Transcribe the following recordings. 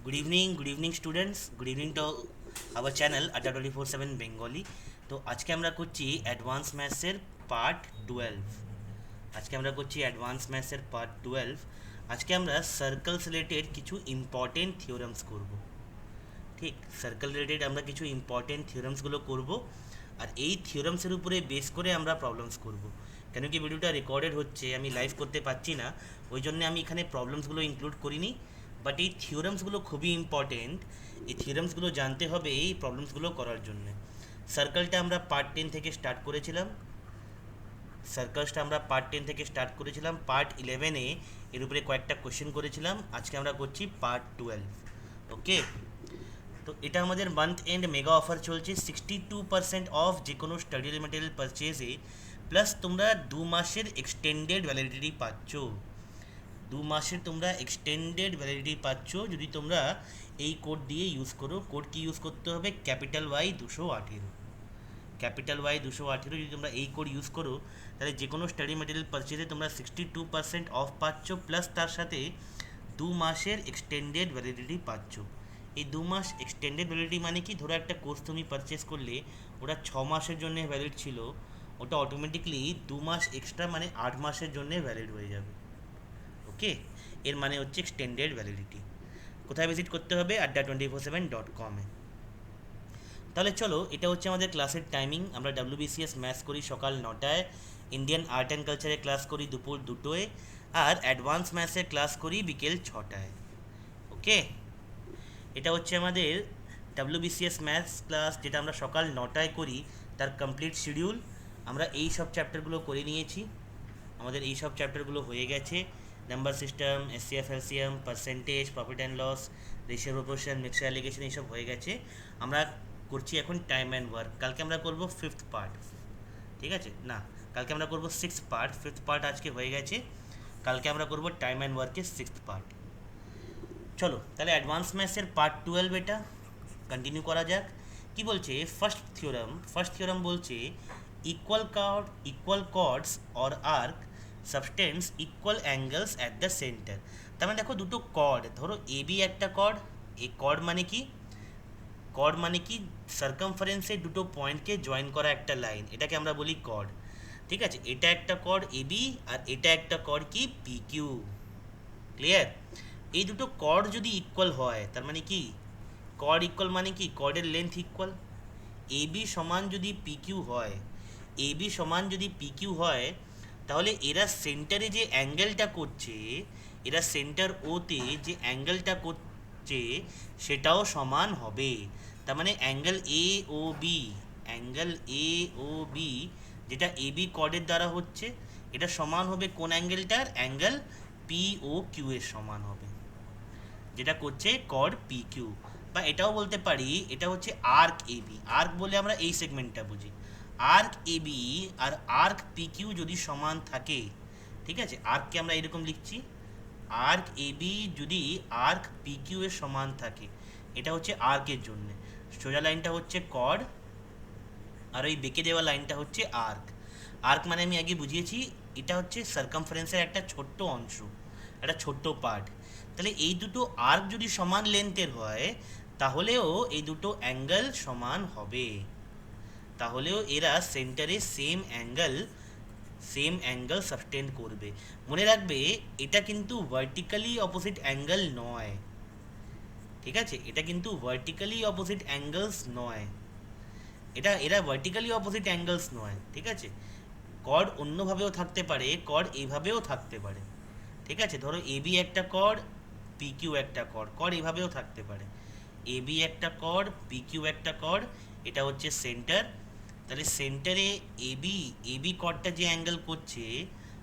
Good evening students, good evening to our channel আড্ডা 24/7 Bengali. তো আজকে আমরা করছি অ্যাডভান্স ম্যাথসের পার্ট 12। আজকে আমরা সার্কেলস রিলেটেড কিছু ইম্পর্টেন্ট থিওরামস করব। ঠিক, সার্কেল রিলেটেড আমরা কিছু ইম্পর্টেন্ট থিওরামসগুলো করব, আর এই থিওরামসের উপরে বেস করে আমরা প্রবলেমস করব। কেন কি ভিডিওটা রেকর্ডেড হচ্ছে, আমি লাইভ করতে পারছি না, ওই জন্য আমি এখানে প্রবলেমসগুলো ইনক্লুড করিনি। বাট এই থিওরামসগুলো খুবই ইম্পর্টেন্ট, এই থিওরামসগুলো জানতে হবে এই প্রবলেমসগুলো করার জন্য। সার্কেলটা আমরা পার্ট 10 থেকে স্টার্ট করেছিলাম, পার্ট 11-এ এর উপরে কয়েকটা কোশ্চেন করেছিলাম। আজকে আমরা করছি পার্ট 12। ওকে, তো এটা আমাদের মান্থ এন্ড মেগা অফার চলছে, 62% অফ যে কোনো স্টাডি মেটেরিয়াল পারচেজে, প্লাস তোমরা 2 মাসের এক্সটেন্ডেড ভ্যালিডিটি পাচ্ছ। 2 মাসের তোমরা এক্সটেন্ডেড ভ্যালিডিটি পাচ্ছ যদি তোমরা এই কোড দিয়ে ইউজ করো। কোড কি ইউজ করতে হবে? Capital Y 218। যদি তোমরা এই কোড ইউজ করো, তাহলে যে কোনো স্টাডি মেটেরিয়াল পারচেজে তোমরা 62% অফ পাচ্ছ, প্লাস তার সাথে 2 মাসের এক্সটেন্ডেড ভ্যালিডিটি পাচ্ছ। এই 2 মাস এক্সটেন্ডেড ভ্যালিডিটি মানে কি? ধরো একটা কোর্স তুমি পারচেস করলে, ওটা 6 মাসের জন্য ভ্যালিড ছিল, ওটা অটোমেটিকলি 2 মাস এক্সট্রা মানে 8 মাসের জন্য ভ্যালিড হয়ে যাবে। ওকে, এর মানে হচ্ছে এক্সটেন্ডেড ভ্যালিডিটি। কোথায় ভিজিট করতে হবে? adda247.com-এ। তাহলে চলো, এটা হচ্ছে আমাদের ক্লাসের টাইমিং। আমরা WBCS ম্যাথস করি সকাল 9টায়, ইন্ডিয়ান আর্ট অ্যান্ড কালচারে ক্লাস করি দুপুর 2টোয়, আর অ্যাডভান্স ম্যাথসের ক্লাস করি বিকেল 6টায়। ওকে, এটা হচ্ছে আমাদের WBCS ম্যাথস ক্লাস, যেটা আমরা সকাল 9টায় করি, তার কমপ্লিট শিডিউল। আমরা এই সব চ্যাপ্টারগুলো করে নিয়েছি, আমাদের এই সব চ্যাপ্টারগুলো হয়ে গেছে। Number system, SCF LCM, percentage, profit and loss, ratio proportion, mixture alligation, এইসব হয়ে গেছে। আমরা করছি এখন টাইম অ্যান্ড ওয়ার্ক। কালকে আমরা করব 5th পার্ট, ঠিক আছে? না, কালকে আমরা করব 6th পার্ট। 5th পার্ট আজকে হয়ে গেছে, কালকে আমরা করব টাইম অ্যান্ড ওয়ার্কের 6th পার্ট। চলো তাহলে অ্যাডভান্স ম্যাথসের পার্ট 12 এটা কন্টিনিউ করা যাক। কি বলছে? ফার্স্ট থিওরাম বলছে equal chords or arc subtends equal angles at the centre. তার মানে দেখো, দুটো কর্ড, ধরো এবি একটা কর্ড, এই কর্ড মানে কি? সার্কামফারেন্সে দুটো পয়েন্টকে জয়েন করা একটা লাইন, এটাকে আমরা বলি কর্ড। ঠিক আছে, এটা একটা কর্ড এবি, আর এটা একটা কর্ড কি? পিকিউ। ক্লিয়ার? এই দুটো কর্ড যদি ইকুয়াল হয়, তার মানে কি? কর্ড ইকুয়াল মানে কি? কর্ডের লেন্থ ইকুয়াল। এবি সমান যদি পিকিউ হয়, তাহলে এরা সেন্টারে যে অ্যাঙ্গেলটা করছে, সেন্টার ওতে যে অ্যাঙ্গেলটা করছে সেটাও সমান হবে। তার মানে অ্যাঙ্গেল এ ও বি যেটা এবি কর্ডের দ্বারা হচ্ছে, এটা সমান হবে কোন অ্যাঙ্গেলটার? অ্যাঙ্গেল পি ও কিউ এর সমান হবে, যেটা করছে কর্ড পি কিউ। বা এটাও বলতে পারি এটা হচ্ছে আর্ক এবি। আর্ক বলে আমরা এই সেগমেন্টটা বুঝি। আর্ক এবি আর আর্ক পি কিউ যদি সমান থাকে, ঠিক আছে, আর্ককে আমরা এরকম লিখছি, আর্ক এবি যদি আর্ক পি কিউ এর সমান থাকে, এটা হচ্ছে আর্কের জন্য। সোজা লাইনটা হচ্ছে কর্ড, আর ওই বেঁকে দেওয়া লাইনটা হচ্ছে আর্ক। আর্ক মানে আমি আগে বুঝিয়েছি, এটা হচ্ছে সার্কামফারেন্সের একটা ছোট্ট অংশ, একটা ছোট্ট পার্ট। তাহলে এই দুটো আর্ক যদি সমান লেন্থের হয়, তাহলেও এই দুটো অ্যাঙ্গেল সমান হবে, তাহলেও এরা সেন্টারে সেম অ্যাঙ্গেল সাবটেন্ড করবে। মনে রাখবে, এটা কিন্তু ভার্টিক্যালি অপোজিট অ্যাঙ্গেল নয়, ঠিক আছে? এটা কিন্তু ভার্টিক্যালি অপোজিট অ্যাঙ্গেলস নয়, এরা ভার্টিক্যালি অপোজিট অ্যাঙ্গেলস নয়, ঠিক আছে? কর্ড অন্যভাবেও থাকতে পারে, কর্ড এইভাবেও থাকতে পারে, ঠিক আছে? ধরো এবি একটা কর্ড, পিকিউ একটা কর্ড এইভাবেও থাকতে পারে। এবি একটা কর্ড, পিকিউ একটা কর্ড, এটা হচ্ছে সেন্টার। তাহলে সেন্টারে এবি কর্ডটা যে অ্যাঙ্গেল করছে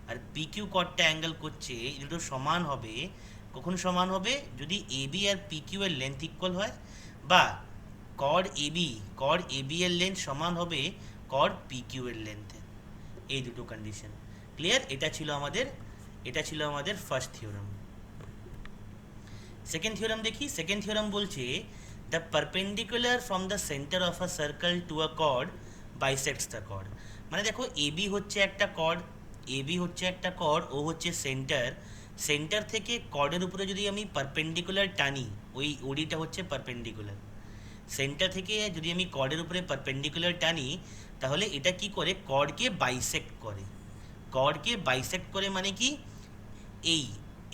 আর পিকিউ কর্ডটা অ্যাঙ্গেল করছে, এই দুটো সমান হবে। কখন সমান হবে? যদি এবি আর পিকিউ এর লেন্থ ইকুয়াল হয়, বা কর্ড এবি এর লেন্থ সমান হবে কর্ড পিকিউ এর লেন্থে। এই দুটো কন্ডিশন ক্লিয়ার? এটা ছিল আমাদের ফার্স্ট থিওরাম। সেকেন্ড থিওরাম দেখি। সেকেন্ড থিওরাম বলছে the perpendicular from the centre of a circle to a chord bisects the chord. মানে দেখো, এবি হচ্ছে একটা কর্ড, ও হচ্ছে সেন্টার, সেন্টার থেকে কর্ডের উপরে যদি আমি পারপেন্ডিকুলার টানি, ওই ওডিটা হচ্ছে পারপেন্ডিকুলার, সেন্টার থেকে যদি আমি কর্ডের উপরে পারপেন্ডিকুলার টানি, তাহলে এটা কি করে, কর্ডকে বাইসেক্ট করে। কর্ডকে বাইসেক্ট করে মানে কি, এই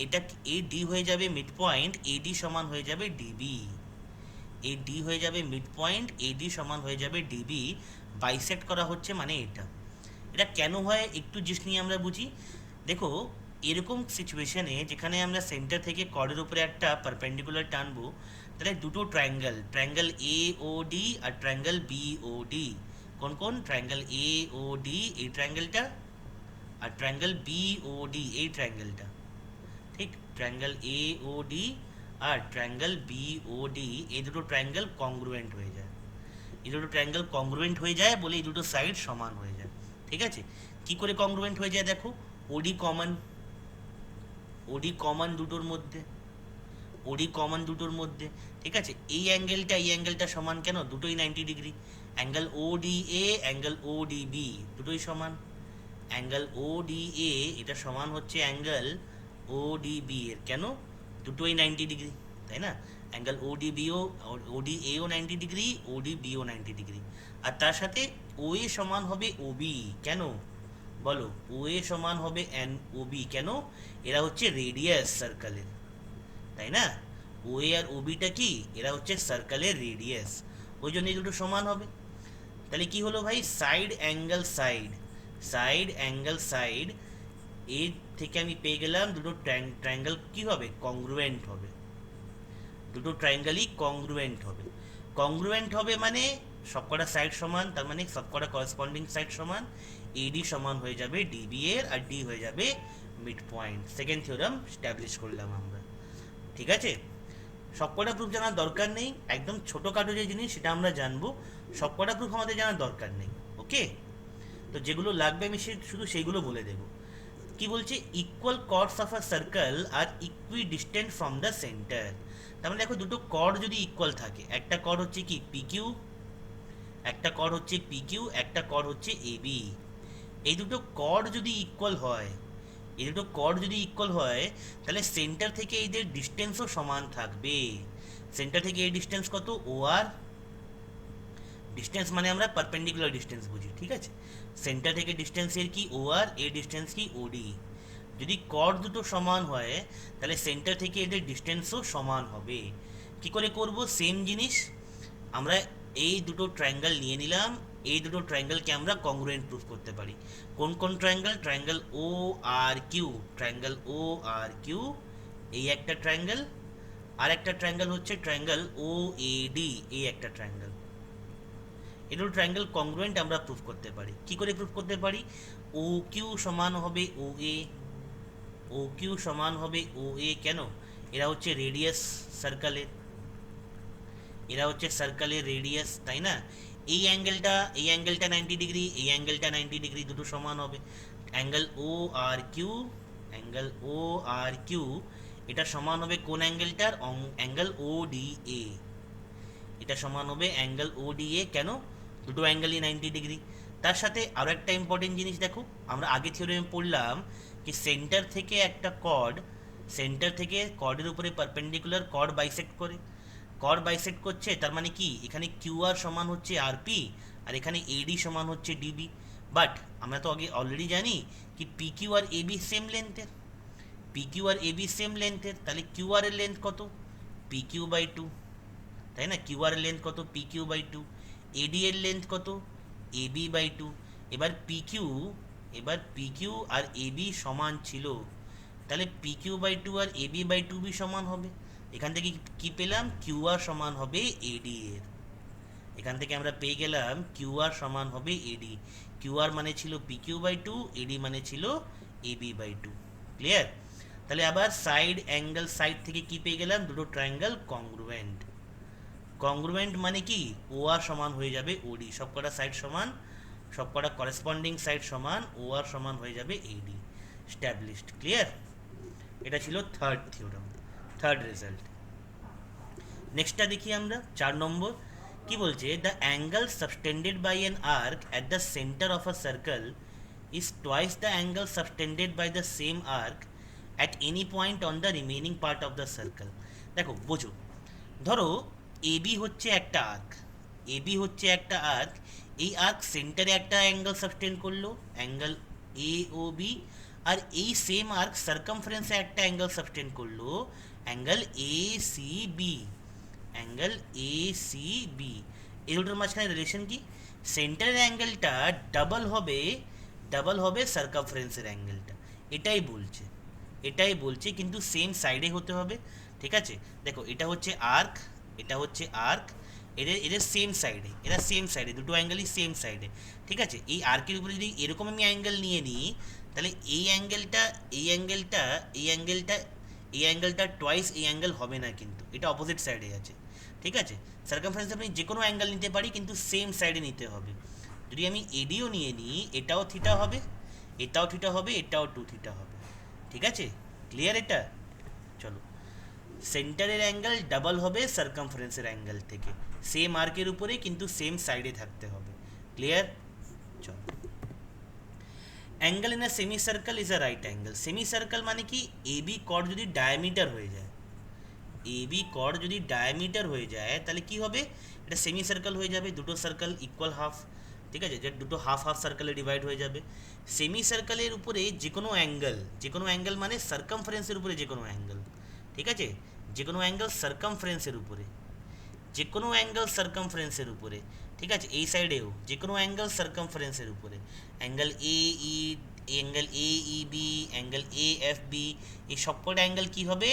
এটা এ ডি হয়ে যাবে মিড পয়েন্ট, এডি সমান হয়ে যাবে ডিবি, এই ডি হয়ে যাবে মিড পয়েন্ট, এডি সমান হয়ে যাবে ডিবি, বাইসেক্ট করা হচ্ছে মানে এটা। এটা কেন হয় একটু জিনিস নিয়ে আমরা বুঝি। দেখো, এরকম সিচুয়েশনে যেখানে আমরা সেন্টার থেকে কর্ডের উপরে একটা পারপেন্ডিকুলার টানবো, তাহলে দুটো triangle, triangle A O D আর ট্রায়াঙ্গেল বি ও ডি, কোন কোন, ট্রায়াঙ্গেল এ ও ডি এই ট্রায়াঙ্গেলটা, আর ট্রায়াঙ্গেল বি ও ডি এই ট্রায়াঙ্গেলটা, ঠিক, ট্রায়াঙ্গেল এ ও ডি আর ট্রায়াঙ্গেল বি ও ডি, এই দুটো ট্রায়াঙ্গেল কংগ্রুয়েন্ট হয়ে যায়। এই দুটো ট্রায়াঙ্গেল কংগ্রুয়েন্ট হয়ে যায় বলে এই দুটো সাইড সমান হয়ে যায়। ঠিক আছে, কি করে কংগ্রুয়েন্ট হয়ে যায় দেখো, ওডি কমন, ওডি কমন দুটোর মধ্যে, ওডি কমন দুটোর মধ্যে, ঠিক আছে। এই অ্যাঙ্গেলটা সমান কেন, দুটোই 90 degree, angle O D A angle O D B দুটোই সমান, অ্যাঙ্গেল ও ডি এ এটা সমান হচ্ছে অ্যাঙ্গেল ও ডি বি এর, কেন, দুটোই 90 ডিগ্রি, তাই না। অ্যাঙ্গেল ও ডি বিও, ও ডি এও 90 ডিগ্রি, ও ডি বিও 90 ডিগ্রি, আর তার সাথে ও এ সমান হবে ও বি, কেন বলো, ও এ সমান হবে এন ও বি, কেন, এরা হচ্ছে রেডিয়াস সার্কেলের, তাই না। ও এ আর ও বিটা কি, এরা হচ্ছে সার্কেলের রেডিয়াস, ওই জন্য এই দুটো সমান হবে। তাহলে কি হলো ভাই, side angle side, side angle side, এর থেকে আমি পেয়ে গেলাম দুটো ট্রায়াঙ্গেল কি হবে, কংগ্রুয়েন্ট হবে, দুটো ট্রায়াঙ্গেলই কংগ্রুয়েন্ট হবে। কংগ্রুয়েন্ট হবে মানে সবকটা সাইড সমান, তার মানে সবকটা করেসপন্ডিং সাইড সমান, এডি সমান হয়ে যাবে ডিবি এর, আর ডি হয়ে যাবে mid point. Second theorem establish করলাম আমরা, ঠিক আছে। সবকটা প্রুফ জানার দরকার নেই, একদম ছোটোখাটো যে জিনিস সেটা আমরা জানবো, সবকটা প্রুফ আমাদের জানার দরকার নেই, ওকে। তো যেগুলো লাগবে আমি শুধু সেইগুলো বলে দেবো। কি বলছে, equal chords of a circle are equidistant from the centre. তার মানে দেখো, দুটো কর্ড যদি ইকুয়াল থাকে, একটা কর্ড হচ্ছে কি পি কিউ, একটা কর্ড হচ্ছে পি কিউ, একটা কর্ড হচ্ছে এ বি, এই দুটো কর্ড যদি ইকুয়াল হয়, এই দুটো কর্ড যদি ইকুয়াল হয়, তাহলে সেন্টার থেকে এদের ডিস্টেন্সও সমান থাকবে। সেন্টার থেকে এই ডিস্টেন্স কত, ও আর, ডিস্টেন্স মানে আমরা পারপেন্ডিকুলার ডিস্টেন্স বুঝি, ঠিক আছে। সেন্টার থেকে ডিস্টেন্স এর কি ও আর, এর ডিস্টেন্স কি ওডি। যদি কর্ড দুটো সমান হয়, তাহলে সেন্টার থেকে এদের ডিস্টেন্সও সমান হবে। কি করে করব, সেম জিনিস, আমরা এই দুটো ট্রায়াঙ্গেল নিয়ে নিলাম, এই দুটো ট্রায়াঙ্গেলকে আমরা কংগ্রুয়েন্ট প্রুফ করতে পারি। কোন কোন ট্রায়াঙ্গেল, ট্রায়াঙ্গেল ও আর কিউ, ট্রায়াঙ্গেল ও আর কিউ এই একটা ট্রায়াঙ্গেল, আর একটা ট্রায়াঙ্গেল হচ্ছে ট্রায়াঙ্গেল ও এ ডি এই একটা ট্রায়াঙ্গেল, এই দুটো ট্রায়াঙ্গেল কংগ্রুয়েন্ট আমরা প্রুফ করতে পারি। কি করে প্রুফ করতে পারি, ও কিউ সমান হবে ও এ, ও কিউ সমান হবে ও এ, কেন, এরা হচ্ছে রেডিয়াস সার্কেলের, এরা হচ্ছে সার্কেলের রেডিয়াস, তাই না। এই অ্যাঙ্গেলটা 90 ডিগ্রি, এই অ্যাঙ্গেলটা 90 ডিগ্রি, দুটো সমান হবে। অ্যাঙ্গেল ও আর কিউ, অ্যাঙ্গেল ও আর কিউ এটা সমান হবে কোন অ্যাঙ্গেলটার, অ্যাঙ্গেল ও ডি এ, এটা সমান হবে অ্যাঙ্গেল ও ডি এ, কেন, দুটো অ্যাঙ্গেলই 90 ডিগ্রি। তার সাথে আরও একটা ইম্পর্টেন্ট জিনিস দেখো, আমরা আগে থিওরেমে পড়লাম কি সেন্টার থেকে একটা কর্ড, সেন্টার থেকে কর্ডের উপরে পারপেন্ডিকুলার কর্ড বাইসেক্ট করে, কর্ড বাইসেক্ট করছে, তার মানে কি, এখানে কিউ আর সমান হচ্ছে আর পি, আর এখানে এডি সমান হচ্ছে ডিবি। বাট আমরা তো আগে অলরেডি জানি কি পি কিউ আর A B same লেন্থের, P Q আর এ বি সেম লেন্থের, তাহলে কিউ আর এর লেন্থ কত, পি কিউ বাই টু, তাই না। কিউ আর এর লেন্থ কত, P Q by two, AD এর লেন্থ কত, এ বি বাই টু। এবার পি কিউ, এবার পি কিউ আর এ বি সমান ছিল, তাহলে পি কিউ বাই টু আর এ বি বাই টু বি সমান হবে। এখান থেকে কি পেলাম, কিউ আর সমান হবে এডি এর, এখান থেকে আমরা পেয়ে গেলাম কিউ আর সমান হবে এডি, কিউ আর মানে ছিল পি কিউ বাই টু, এডি মানে ছিল এ বি বাই টু, ক্লিয়ার। তাহলে আবার সাইড অ্যাঙ্গেল সাইড থেকে কি পেয়ে গেলাম, দুটো ট্রায়াঙ্গেল কংগ্রুয়েন্ট, কংগ্রুয়েন্ট মানে কি, ও আর সমান হয়ে যাবে ওডি, সবকটা সাইড সমান, সবকটা করেসপন্ডিং সাইড সমান, ও আর সমান হয়ে যাবে এডি, স্ট্যাবলিশড, ক্লিয়ার। এটা ছিল থার্ড থিওরাম, থার্ড রেজাল্ট। নেক্সটটা দেখি আমরা 4 নম্বর। কি বলছে, the angle subtended by an arc at the centre of a circle is twice the angle subtended by the same arc at any point on the remaining part of the circle. দেখো বোঝো, ধরো AB হচ্ছে একটা arc, AB হচ্ছে একটা arc, এই arc সেন্টারে একটা অ্যাঙ্গেল সাবটেন্ড করলো, অ্যাঙ্গেল এ ও বি, আর এই সেম আর্ক সার্কামফারেন্সে একটা অ্যাঙ্গেল সাবটেন্ড করলো, angle A C B, angle A C B. এই দুটোর মাঝখানে রিলেশন কি? সেন্টারের অ্যাঙ্গেলটা ডাবল হবে সার্কামফারেন্সের অ্যাঙ্গেলটা, এটাই বলছে, এটাই বলছে, কিন্তু সেম সাইডে হতে হবে। ঠিক আছে, দেখো এটা হচ্ছে আর্ক, এটা হচ্ছে আর্ক, এদের এদের সেম সাইডে, এরা সেম সাইডে, দুটো অ্যাঙ্গেলই সেম সাইডে। ঠিক আছে, এই আর্কের উপরে যদি এরকম আমি অ্যাঙ্গেল নিয়ে নিই, তাহলে এই অ্যাঙ্গেলটা এই অ্যাঙ্গেলটা এই অ্যাঙ্গেলটা এই অ্যাঙ্গেলটা টোয়াইস এই অ্যাঙ্গেল হবে না, কিন্তু এটা অপোজিট সাইডে আছে। ঠিক আছে, সার্কামফারেন্স আপনি যে কোনো অ্যাঙ্গেল নিতে পারি, কিন্তু সেম সাইডে নিতে হবে। যদি আমি এডিও নিয়ে নিই, এটাও থিটা হবে, এটাও থিটা হবে, এটাও টু থিটা হবে। ঠিক আছে, ক্লিয়ার এটা? চলো, সেন্টারের অ্যাঙ্গেল ডাবল হবে সার্কামফারেন্সের অ্যাঙ্গেল থেকে, সেম আর্কের উপরে কিন্তু সেম সাইডে থাকতে হবে। ক্লিয়ার? চলো, angle in a semi circle is a right angle. Semi circle মানে কি? এবি কর্ড যদি ডায়ামিটার হয়ে যায়, এবি কর্ড যদি ডায়ামিটার হয়ে যায়, তাহলে কি হবে? এটা সেমি সার্কেল হয়ে যাবে, দুটো সার্কেল ইকুয়াল হাফ। ঠিক আছে, যে দুটো হাফ হাফ সার্কেলে ডিভাইড হয়ে যাবে। সেমি সার্কেলের উপরে যে কোনো অ্যাঙ্গেল, যে কোনো অ্যাঙ্গেল মানে সার্কামফারেন্সের উপরে যে কোনো অ্যাঙ্গেল। ঠিক আছে, যে কোনো অ্যাঙ্গেল সার্কামফারেন্সের উপরে, যে কোনো অ্যাঙ্গেল সার্কামফারেন্সের উপরে। ঠিক আছে, এই সাইডেও যে কোনো অ্যাঙ্গেল সার্কামফারেন্সের উপরে, angle A E, angle A E B, angle A F B, এই সবকটা অ্যাঙ্গেল কী হবে?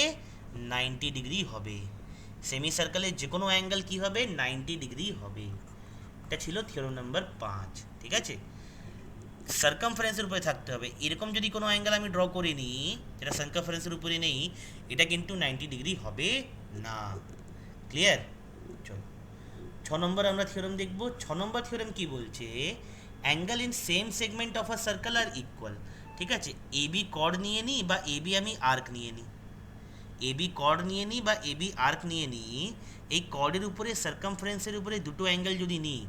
90 ডিগ্রি হবে। সেমি সার্কেলের যে কোনো অ্যাঙ্গেল কী হবে? 90 ডিগ্রি হবে। এটা ছিল থিওরেম নাম্বার 5। ঠিক আছে, সার্কামফারেন্সের উপরে থাকতে হবে। এরকম যদি কোনো অ্যাঙ্গেল আমি ড্র করে নিই যেটা সার্কামফারেন্সের উপরে নেই, এটা কিন্তু 90 ডিগ্রি হবে না। ক্লিয়ার? চলো, 6 নম্বর আমরা থিওরেম দেখব। 6 নম্বর থিওরেম কি বলছে? Angle in same segment of a circle are equal. ঠিক আছে, এবি কর্ড নিয়ে নিই বা এবি আমি আর্ক নিয়ে নিই, এবি কর্ড নিয়ে নিই বা এবি আর্ক নিয়ে নিই, এই কর্ডের উপরে সার্কামফারেন্সের উপরে দুটো অ্যাঙ্গেল যদি নিই,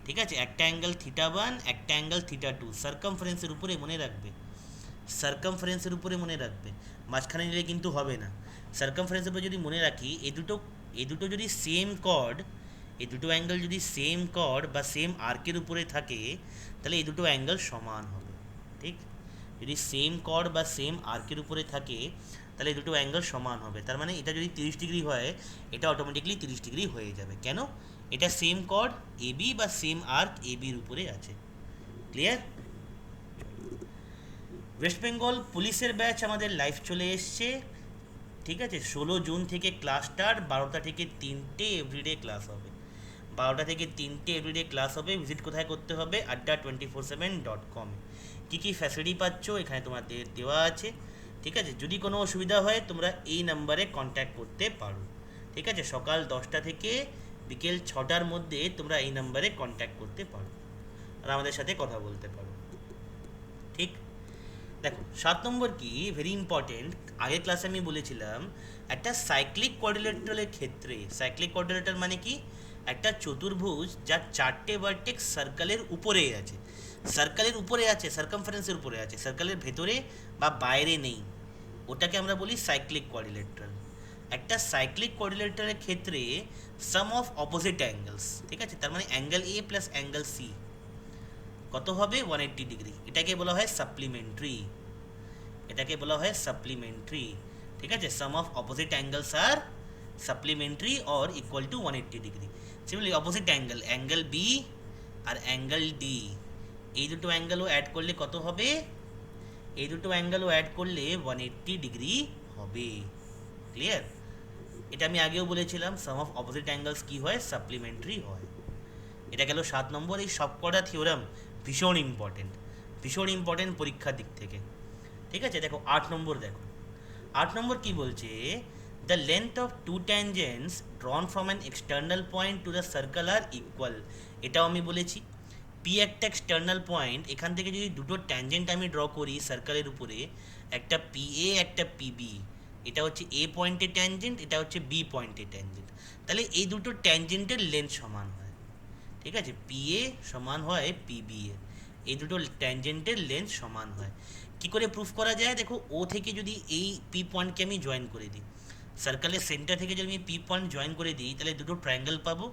ঠিক আছে, একটা অ্যাঙ্গেল থিটা 1, একটা অ্যাঙ্গেল থিটা 2, সার্কামফারেন্সের উপরে মনে রাখবে, সার্কামফারেন্সের উপরে মনে রাখবে, মাঝখানে নিলে কিন্তু হবে না। সার্কামফারেন্সের উপরে যদি মনে রাখি, এই দুটো যদি সেম কর্ড, এই দুটো অ্যাঙ্গেল যদি সেম কর্ড বা সেম আর্কের উপরে থাকে, তাহলে এই দুটো অ্যাঙ্গেল সমান হবে। ঠিক, যদি সেম কর্ড বা সেম আর্কের উপরে থাকে, তাহলে এই দুটো অ্যাঙ্গেল সমান হবে। তার মানে এটা যদি 30 ডিগ্রি হয়, এটা অটোমেটিকলি 30 ডিগ্রি হয়ে যাবে। কেন? এটা সেম কর্ড এবি বা সেম আর্ক এবির উপরে আছে। ক্লিয়ার? ওয়েস্ট বেঙ্গল পুলিশের ব্যাচ আমাদের লাইভ চলে এসছে। ঠিক আছে, 16 জুন থেকে ক্লাস স্টার্ট, 12টা থেকে 3টে এভরিডে ক্লাস হবে, 12টা থেকে 3টে এভরিডে ক্লাস হবে। ভিজিট কোথায় করতে হবে? adda247.com। কী কী ফ্যাসিলিটি পাচ্ছ এখানে তোমাদের দেওয়া আছে। ঠিক আছে, যদি কোনো অসুবিধা হয় তোমরা এই নাম্বারে কন্ট্যাক্ট করতে পারো। ঠিক আছে, সকাল 10টা থেকে বিকেল 6টার মধ্যে তোমরা এই নাম্বারে কন্ট্যাক্ট করতে পারো আর আমাদের সাথে কথা বলতে পারো। ঠিক, দেখো 7 নম্বর কি ভেরি ইম্পর্টেন্ট। আগের ক্লাসে আমি বলেছিলাম একটা সাইক্লিক কোয়াড্রিলেটারালের ক্ষেত্রে, সাইক্লিক কোয়াড্রিলেটারাল মানে কি? একটা চতুর্ভুজ যার 4টে ভার্টেক্স সার্কেলের উপরে আছে, সার্কেলের উপরে আছে, সার্কামফারেন্সের উপরে আছে, সার্কেলের ভেতরে বা বাইরে নেই, ওটাকে আমরা বলি সাইক্লিক কোয়াড্রিলেটারাল। একটা সাইক্লিক কোয়াড্রিলেটারালের ক্ষেত্রে সাম অফ অপোজিট অ্যাঙ্গেলস, ঠিক আছে, তার মানে angle A plus angle C কত হবে? 180 ডিগ্রি। এটাকে বলা হয় সাপ্লিমেন্টারি, এটাকে বলা হয় সাপ্লিমেন্টারি। ঠিক আছে, sum of opposite angles are supplementary or equal to 180 degree. Similarly opposite angle, angle B আর অ্যাঙ্গেল ডি, এই দুটো অ্যাঙ্গেলও অ্যাড করলে কত হবে? এই দুটো অ্যাঙ্গেলও অ্যাড করলে 180 ডিগ্রি হবে। ক্লিয়ার? এটা আমি আগেও বলেছিলাম, সাম অফ অপোজিট অ্যাঙ্গেলস কী হয়? সাপ্লিমেন্টারি হয়। এটা গেল 7 নম্বর। এই সবকটা থিওরাম ভীষণ ইম্পর্টেন্ট, ভীষণ ইম্পর্টেন্ট পরীক্ষার দিক থেকে। ঠিক আছে, দেখো 8 নম্বর, দেখো 8 নম্বর কি বলছে? The length of two tangents drawn from an external point to the circle are equal. এটাও আমি বলেছি, পি একটা এক্সটার্নাল পয়েন্ট, এখান থেকে যদি দুটো ট্যানজেন্ট আমি ড্র করি সার্কেলের উপরে, একটা পি এ একটা পি বি, এটা হচ্ছে এ পয়েন্টের ট্যানজেন্ট, এটা হচ্ছে বি পয়েন্টের ট্যানজেন্ট, তাহলে এই দুটো ট্যানজেন্টের লেন্থ সমান হয়। ঠিক আছে, পি এ সমান হয় পি বি এর, এই দুটো ট্যানজেন্টের লেন্থ সমান হয়। কি করে প্রুফ করা যায়? দেখো, ও থেকে যদি এই পি পয়েন্টকে আমি জয়েন করে দিই, সার্কেলের সেন্টার থেকে যদি আমি পি পয়েন্ট জয়েন করে দিই, তাহলে দুটো ট্রায়াঙ্গেল পাবো,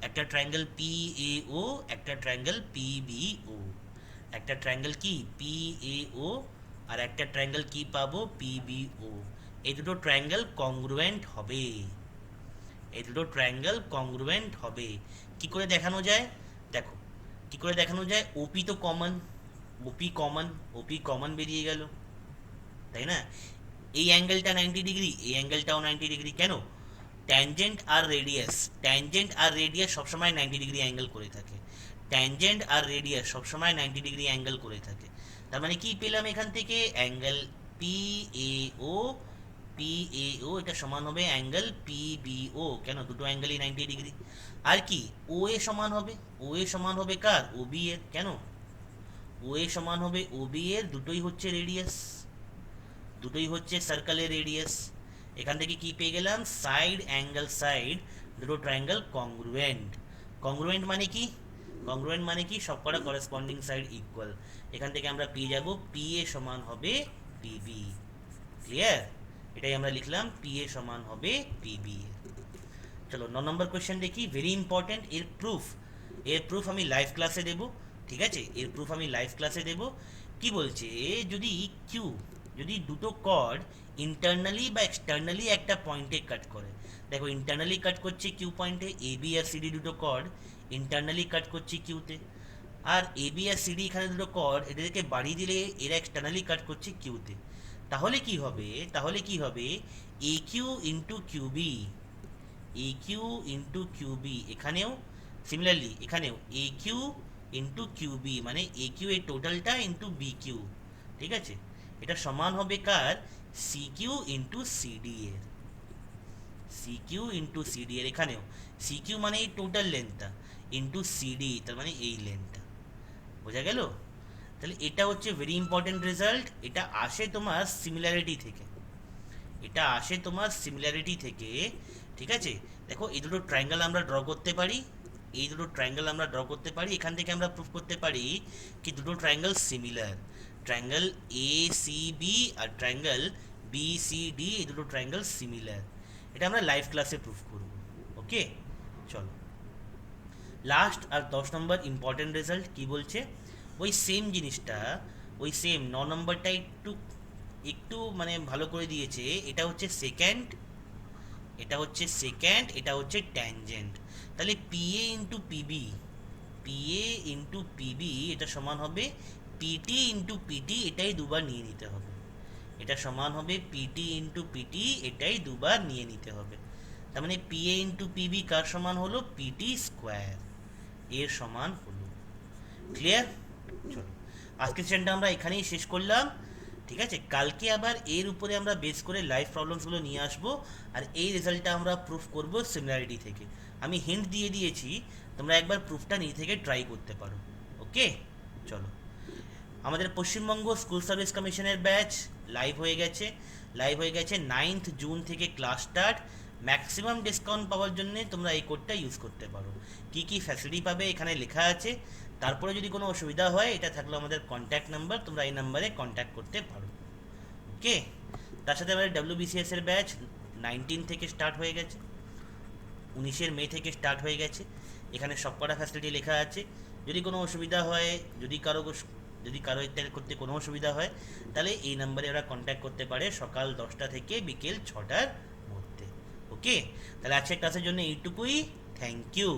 একটা ট্রায়াঙ্গেল পি এ ও, একটা ট্রায়াঙ্গেল পি বি ও। একটা ট্রায়াঙ্গেল কি পি এ ও, আর একটা ট্রায়াঙ্গেল কি পাবো পি বি ও। এই দুটো ট্রায়াঙ্গেল কংগ্রুয়েন্ট হবে, এই দুটো ট্রায়াঙ্গেল কংগ্রুয়েন্ট হবে। কি করে দেখানো যায়? দেখো, কি করে দেখানো যায়? ওপি তো কমন, ওপি কমন, ওপি কমন বেরিয়ে গেল, তাই না? এই অ্যাঙ্গেলটা 90 ডিগ্রি, এই অ্যাঙ্গেলটাও 90 ডিগ্রি। কেন? ট্যানজেন্ট আর রেডিয়াস, ট্যানজেন্ট আর রেডিয়াস সবসময় 90 ডিগ্রি অ্যাঙ্গেল করে থাকে, ট্যানজেন্ট আর রেডিয়াস সবসময় 90 ডিগ্রি অ্যাঙ্গেল করে থাকে। তার মানে কি পেলাম এখান থেকে? Angle P A O, P A O এটা সমান হবে অ্যাঙ্গেল পি বি ও। কেন? দুটো অ্যাঙ্গেলই 90 ডিগ্রি। আর কি ও এ সমান হবে? ও এ সমান হবে কার? ও বি এর। কেন? ও এ সমান হবে ও বি এর, দুটোই হচ্ছে রেডিয়াস, দুটোই হচ্ছে সার্কেলের রেডিয়াস। এখান থেকে কি পেয়ে গেলাম? সাইড অ্যাঙ্গেল সাইড, দুটো ট্রায়াঙ্গেল কংগ্রুয়েন্ট। কংগ্রুয়েন্ট মানে কি? কংগ্রুয়েন্ট মানে কি? সবকটা করেসপন্ডিং সাইড ইকুয়াল। এখান থেকে আমরা পেয়ে যাব পি এ সমান হবে পি বি। ক্লিয়ার? এটাই আমরা লিখলাম, পি এ সমান হবে পি বি। চলো 9 নম্বর কোয়েশ্চেন দেখি, ভেরি ইম্পর্টেন্ট। এর প্রুফ, এর প্রুফ আমি লাইভ ক্লাসে দেব, ঠিক আছে? এর প্রুফ আমি লাইভ ক্লাসে দেব। কি বলছে? যদি কিউ, যদি দুটো কর্ড ইন্টারনালি বা এক্সটার্নালি একটা পয়েন্টে কাট করে, দেখো ইন্টারনালি কাট করছে কিউ পয়েন্টে, এ বি আর সিডি দুটো কর্ড ইন্টারনালি কাট করছে কিউতে, আর এ বি আর সিডি এখানে দুটো কর্ড এদেরকে বাড়িয়ে দিলে এরা এক্সটার্নালি কাট করছে কিউতে। তাহলে কি হবে? তাহলে কি হবে? এ কিউ ইন্টু কিউ বি, এ কিউ ইন্টু কিউ বি, এখানেও সিমিলারলি এখানেও এ কিউ ইন্টু কিউ বি, মানে এ কিউ এই টোটালটা ইন্টু বি কিউ, ঠিক আছে? এটা সমান হবে কার? সি কিউ ইন্টু সিডি এর, সি কিউ ইন্টু সিডি এর। এখানেও সি কিউ মানে এই টোটাল লেন্থটা ইন্টু সিডি, তার মানে এই লেন্থটা। বোঝা গেল? তাহলে এটা হচ্ছে ভেরি ইম্পর্টেন্ট রেজাল্ট। এটা আসে তোমার সিমিলারিটি থেকে, এটা আসে তোমার সিমিলারিটি থেকে, ঠিক আছে? দেখো, এই দুটো ট্রায়াঙ্গেল আমরা ড্র করতে পারি, এই দুটো ট্রায়াঙ্গেল আমরা ড্র করতে পারি। এখান থেকে আমরা প্রুফ করতে পারি কি দুটো triangle similar. Triangle A C B আর ট্রায়াঙ্গেল বি সি ডি, এই দুটো ট্রায়াঙ্গেল সিমিলার। এটা আমরা লাইভ ক্লাসে প্রুফ করব। ওকে, চলো লাস্ট আর 10 নম্বর ইম্পর্টেন্ট রেজাল্ট কি বলছে? ওই সেম জিনিসটা, ওই সেম 9 নম্বরটা একটু একটু মানে ভালো করে দিয়েছে। এটা হচ্ছে সেকেন্ড, এটা হচ্ছে সেকেন্ড, এটা হচ্ছে ট্যানজেন্ট। তাহলে P A into PB, P A into PB এটা সমান হবে পিটি ইন্টু পিটি, এটাই দুবার নিয়ে নিতে হবে। এটা সমান হবে পিটি ইন্টু পিটি, এটাই দুবার নিয়ে নিতে হবে। তার মানে পি এ ইন্টু পিবি কার সমান হলো? পিটি স্কোয়ার এর সমান হলো। ক্লিয়ার? চলো আজকের সেশনটা আমরা এখানেই শেষ করলাম, ঠিক আছে? কালকে আবার এর উপরে আমরা বেস করে লাইভ প্রবলেমসগুলো নিয়ে আসবো, আর এই রেজাল্টটা আমরা প্রুফ করব সিমিলারিটি থেকে। আমি হিন্ট দিয়ে দিয়েছি, তোমরা একবার প্রুফটা নিজে থেকে ট্রাই করতে পারো। ওকে, চলো। আমাদের পশ্চিমবঙ্গ স্কুল সার্ভিস কমিশনের ব্যাচ লাইভ হয়ে গেছে, লাইভ হয়ে গেছে। 9th জুন থেকে ক্লাস স্টার্ট। ম্যাক্সিমাম ডিসকাউন্ট পাওয়ার জন্য তোমরা এই কোডটা ইউজ করতে পারো। কি কি ফ্যাসিলিটি পাবে এখানে লেখা আছে। তারপরে যদি কোনো অসুবিধা হয়, এটা থাকলো আমাদের কন্ট্যাক্ট নাম্বার, তোমরা এই নাম্বারে কন্ট্যাক্ট করতে পারো। ওকে, তার সাথে আমাদের WBCS এর ব্যাচ 19 থেকে স্টার্ট হয়ে গেছে, 19 মে থেকে স্টার্ট হয়ে গেছে। এখানে সবকটা ফ্যাসিলিটি লেখা আছে। যদি কোনো অসুবিধা হয়, যদি কারো এটা করতে কোনো অসুবিধা হয়, তাহলে এই নাম্বারে ওরা কন্ট্যাক্ট করতে পারে সকাল 10টা থেকে বিকেল 6টার মধ্যে। ওকে, তাহলে আজকের ক্লাসের জন্য এইটুকুই। Thank you.